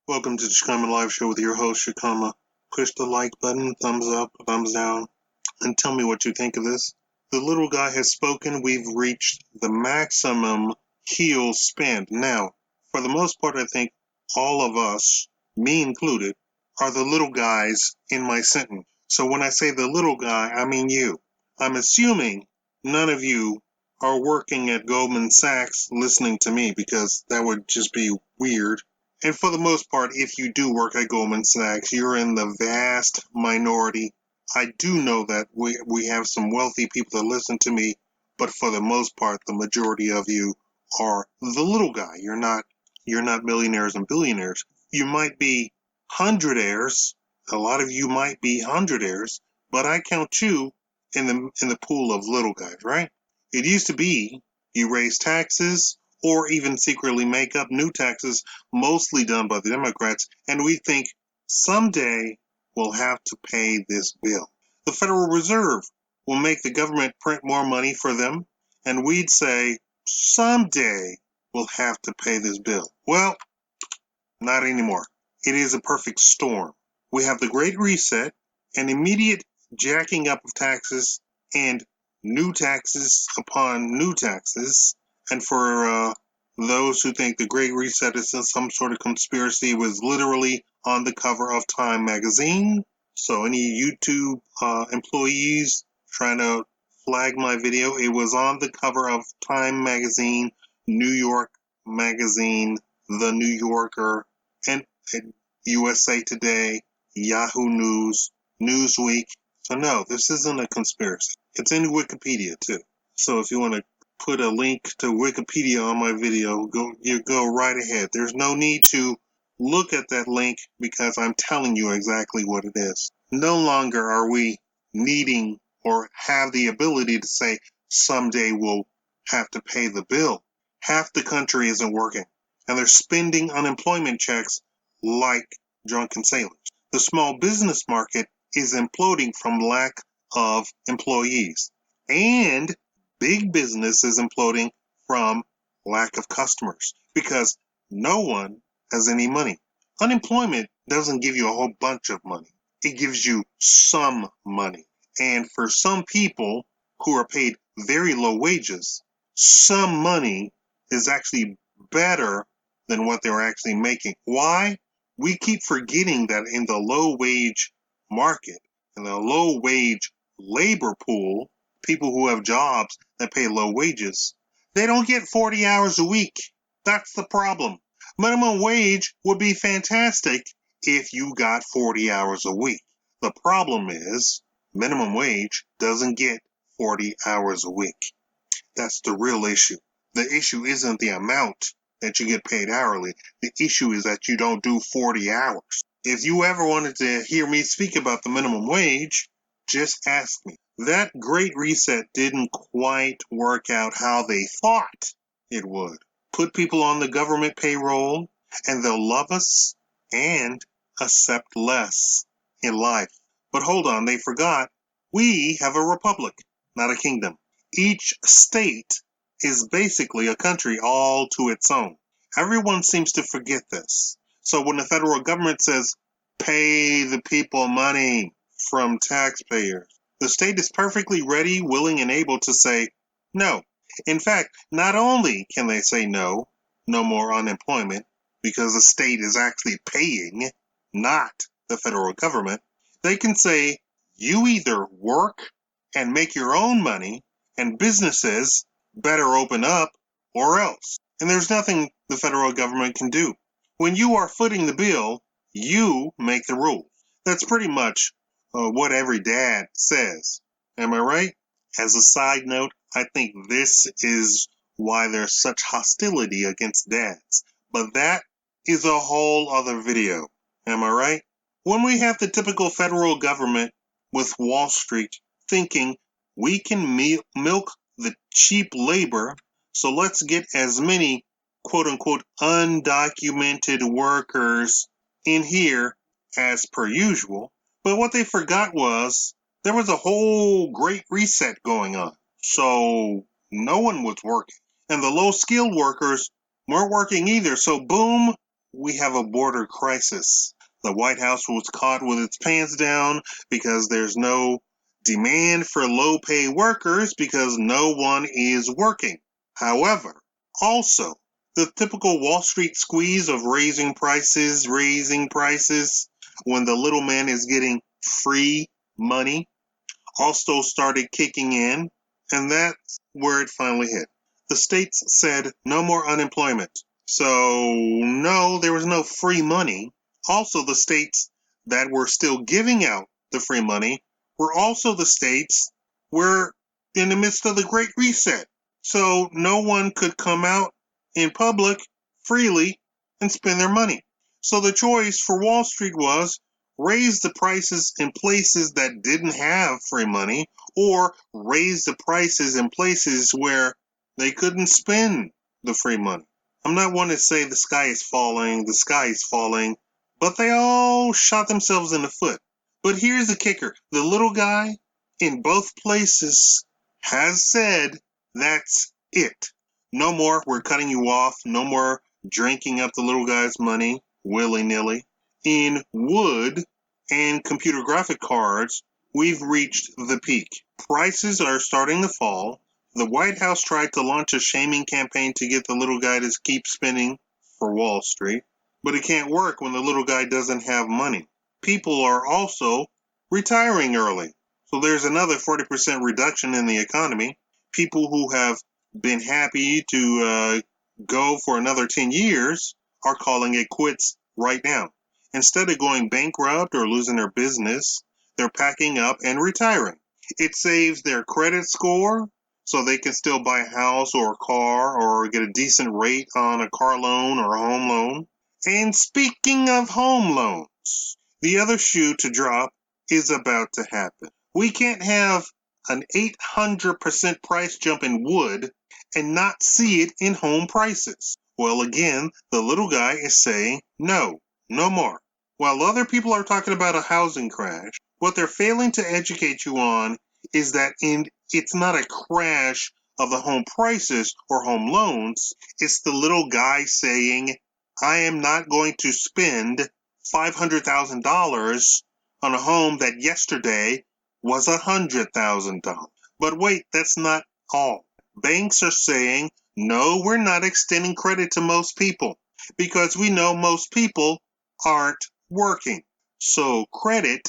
Welcome to the Shakaama Live Show with your host, Shakaama. Push the like button, thumbs up, thumbs down, and tell me what you think of this. The little guy has spoken. We've reached the maximum heel spend. Now, for the most part, I think all of us, me included, are the little guys in my sentence. So when I say the little guy, I mean you. I'm assuming none of you are working at Goldman Sachs listening to me because that would just be weird. And for the most part, if you do work at Goldman Sachs, you're in the vast minority. I do know that we have some wealthy people that listen to me, but for the most part, the majority of you are the little guy. You're not millionaires and billionaires. You might be hundredaires. A lot of you might be hundredaires, but I count you in the pool of little guys, right? It used to be you raise taxes or even secretly make up new taxes, mostly done by the Democrats, and we think someday we'll have to pay this bill. The Federal Reserve will make the government print more money for them, and we'd say someday we'll have to pay this bill. Well, not anymore. It is a perfect storm. We have the Great Reset, an immediate jacking up of taxes, and new taxes upon new taxes. And for those who think the Great Reset is some sort of conspiracy, it was literally on the cover of Time magazine. So any YouTube employees trying to flag my video, it was on the cover of Time magazine, New York magazine, The New Yorker, and USA Today, Yahoo News, Newsweek. So no, this isn't a conspiracy. It's in Wikipedia too. So if you want to put a link to Wikipedia on my video, go right ahead. There's no need to look at that link because I'm telling you exactly what it is. No longer are we needing or have the ability to say someday we'll have to pay the bill. Half the country isn't working, and they're spending unemployment checks like drunken sailors. The small business market is imploding from lack of employees, and big business is imploding from lack of customers because no one has any money. Unemployment doesn't give you a whole bunch of money. It gives you some money. And for some people who are paid very low wages, some money is actually better than what they're actually making. Why? We keep forgetting that in the low wage market, in the low wage labor pool, people who have jobs that pay low wages, they don't get 40 hours a week. That's the problem. Minimum wage would be fantastic if you got 40 hours a week. The problem is minimum wage doesn't get 40 hours a week. That's the real issue. The issue isn't the amount that you get paid hourly. The issue is that you don't do 40 hours. If you ever wanted to hear me speak about the minimum wage, just ask me. That Great Reset didn't quite work out how they thought it would. Put people on the government payroll, and they'll love us and accept less in life. But hold on, they forgot. We have a republic, not a kingdom. Each state is basically a country all to its own. Everyone seems to forget this. So when the federal government says, pay the people money from taxpayers, the state is perfectly ready, willing, and able to say no. In fact, not only can they say no, no more unemployment, because the state is actually paying, not the federal government, they can say you either work and make your own money, and businesses better open up, or else. And there's nothing the federal government can do. When you are footing the bill, you make the rules. That's pretty much what every dad says. Am I right? As a side note, I think this is why there's such hostility against dads. But that is a whole other video. Am I right? When we have the typical federal government with Wall Street thinking we can milk the cheap labor, so let's get as many quote-unquote undocumented workers in here as per usual. But what they forgot was there was a whole Great Reset going on. So no one was working. And the low-skilled workers weren't working either. So boom, we have a border crisis. The White House was caught with its pants down because there's no demand for low-pay workers because no one is working. However, also, the typical Wall Street squeeze of raising prices, when the little man is getting free money, also started kicking in, and that's where it finally hit. The states said no more unemployment. So, no, there was no free money. Also, the states that were still giving out the free money were also the states were in the midst of the Great Reset. So, no one could come out in public freely and spend their money. So, the choice for Wall Street was raise the prices in places that didn't have free money, or raise the prices in places where they couldn't spend the free money. I'm not one to say the sky is falling, but they all shot themselves in the foot. But here's the kicker. The little guy in both places has said, that's it. No more, we're cutting you off. No more drinking up the little guy's money willy-nilly. In wood and computer graphic cards, we've reached the peak. Prices are starting to fall. The White House tried to launch a shaming campaign to get the little guy to keep spending for Wall Street, but it can't work when the little guy doesn't have money. People are also retiring early, so there's another 40% reduction in the economy. People who have been happy to go for another 10 years are calling it quits right now. Instead of going bankrupt or losing their business, they're packing up and retiring. It saves their credit score, so they can still buy a house or a car or get a decent rate on a car loan or a home loan. And speaking of home loans, the other shoe to drop is about to happen. We can't have an 800% price jump in wood and not see it in home prices. Well, again, the little guy is saying no more. While other people are talking about a housing crash, what they're failing to educate you on is that it's not a crash of the home prices or home loans. It's the little guy saying, I am not going to spend $500,000 on a home that yesterday was $100,000. But wait, that's not all. Banks are saying, no, we're not extending credit to most people because we know most people aren't working. So credit,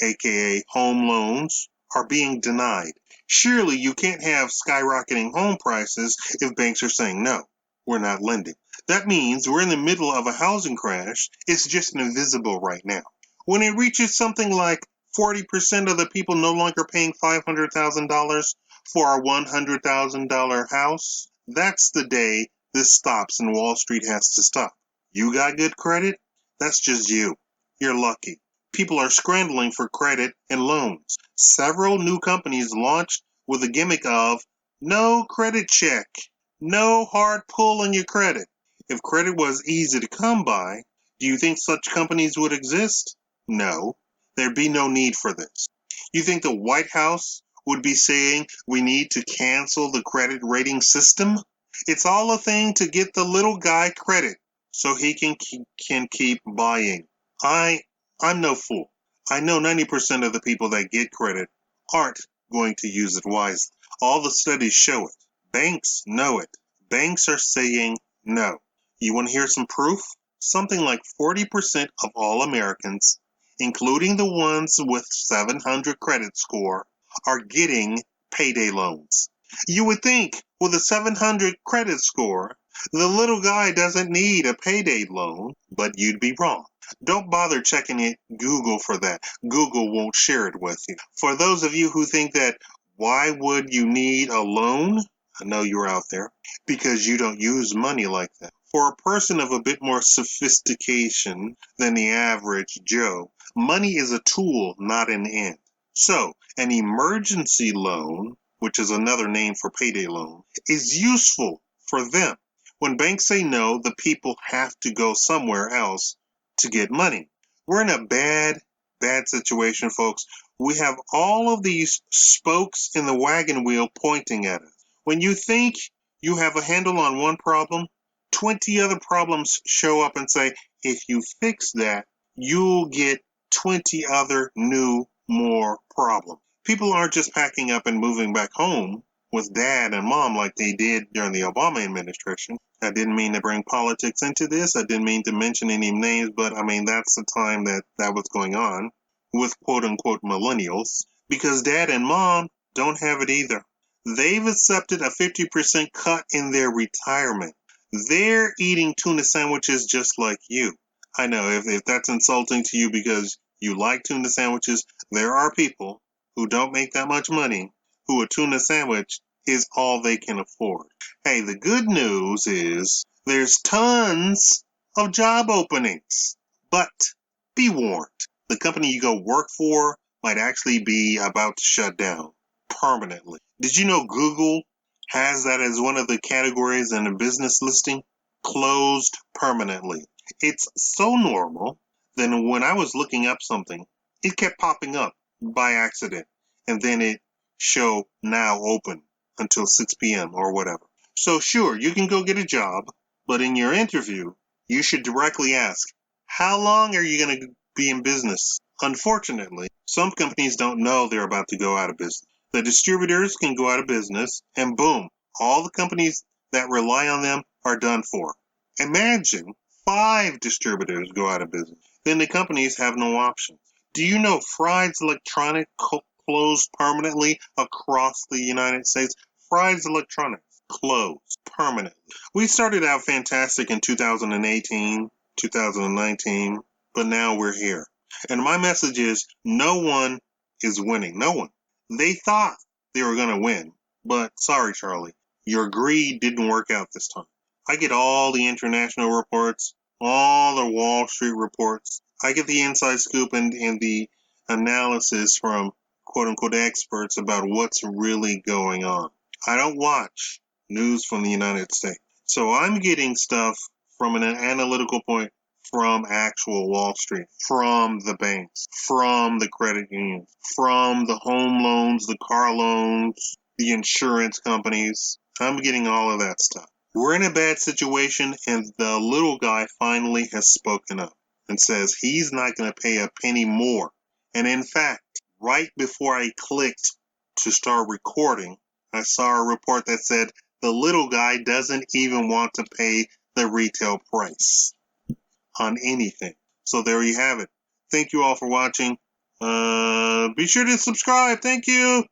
aka home loans, are being denied. Surely you can't have skyrocketing home prices if banks are saying no, we're not lending. That means we're in the middle of a housing crash. It's just invisible right now. When it reaches something like 40% of the people no longer paying $500,000 for a $100,000 house, that's the day this stops and Wall Street has to stop. You got good credit? That's just you. You're lucky. People are scrambling for credit and loans. Several new companies launched with a gimmick of no credit check, no hard pull on your credit. If credit was easy to come by, do you think such companies would exist? No, there'd be no need for this. You think the White House would be saying we need to cancel the credit rating system? It's all a thing to get the little guy credit so he can keep buying. I'm no fool. I know 90% of the people that get credit aren't going to use it wisely. All the studies show it. Banks know it. Banks are saying no. You want to hear some proof? Something like 40% of all Americans, including the ones with 700 credit score, are getting payday loans. You would think with a 700 credit score, the little guy doesn't need a payday loan, but you'd be wrong. Don't bother checking Google for that. Google won't share it with you. For those of you who think that, why would you need a loan? I know you're out there. Because you don't use money like that. For a person of a bit more sophistication than the average Joe, money is a tool, not an end. So, an emergency loan, which is another name for payday loan, is useful for them. When banks say no, the people have to go somewhere else to get money. We're in a bad situation, folks. We have all of these spokes in the wagon wheel pointing at us. When you think you have a handle on one problem, 20 other problems show up and say, if you fix that, you'll get 20 other new, more problems. People aren't just packing up and moving back home with dad and mom like they did during the Obama administration. I didn't mean to bring politics into this. I didn't mean to mention any names, but I mean, that's the time that was going on with quote unquote millennials, because dad and mom don't have it either. They've accepted a 50% cut in their retirement. They're eating tuna sandwiches just like you. I know if that's insulting to you because you like tuna sandwiches, there are people who don't make that much money who a tuna sandwich is all they can afford. Hey, the good news is there's tons of job openings, but be warned. The company you go work for might actually be about to shut down permanently. Did you know Google has that as one of the categories in a business listing? Closed permanently. It's so normal that when I was looking up something, it kept popping up by accident, and then it show now open until 6 p.m. or whatever. So sure, you can go get a job, but in your interview, you should directly ask, how long are you going to be in business? Unfortunately, some companies don't know they're about to go out of business. The distributors can go out of business, and boom, all the companies that rely on them are done for. Imagine 5 distributors go out of business. Then the companies have no options. Do you know Fry's Electronic closed permanently across the United States? Fry's Electronics closed permanently. We started out fantastic in 2018, 2019, but now we're here. And my message is no one is winning. No one. They thought they were going to win, but sorry, Charlie, your greed didn't work out this time. I get all the international reports, all the Wall Street reports. I get the inside scoop and the analysis from quote-unquote experts about what's really going on. I don't watch news from the United States. So I'm getting stuff from an analytical point from actual Wall Street, from the banks, from the credit unions, from the home loans, the car loans, the insurance companies. I'm getting all of that stuff. We're in a bad situation, and the little guy finally has spoken up and says he's not going to pay a penny more. And in fact, right before I clicked to start recording, I saw a report that said the little guy doesn't even want to pay the retail price on anything. So there you have it. Thank you all for watching. Be sure to subscribe. Thank you.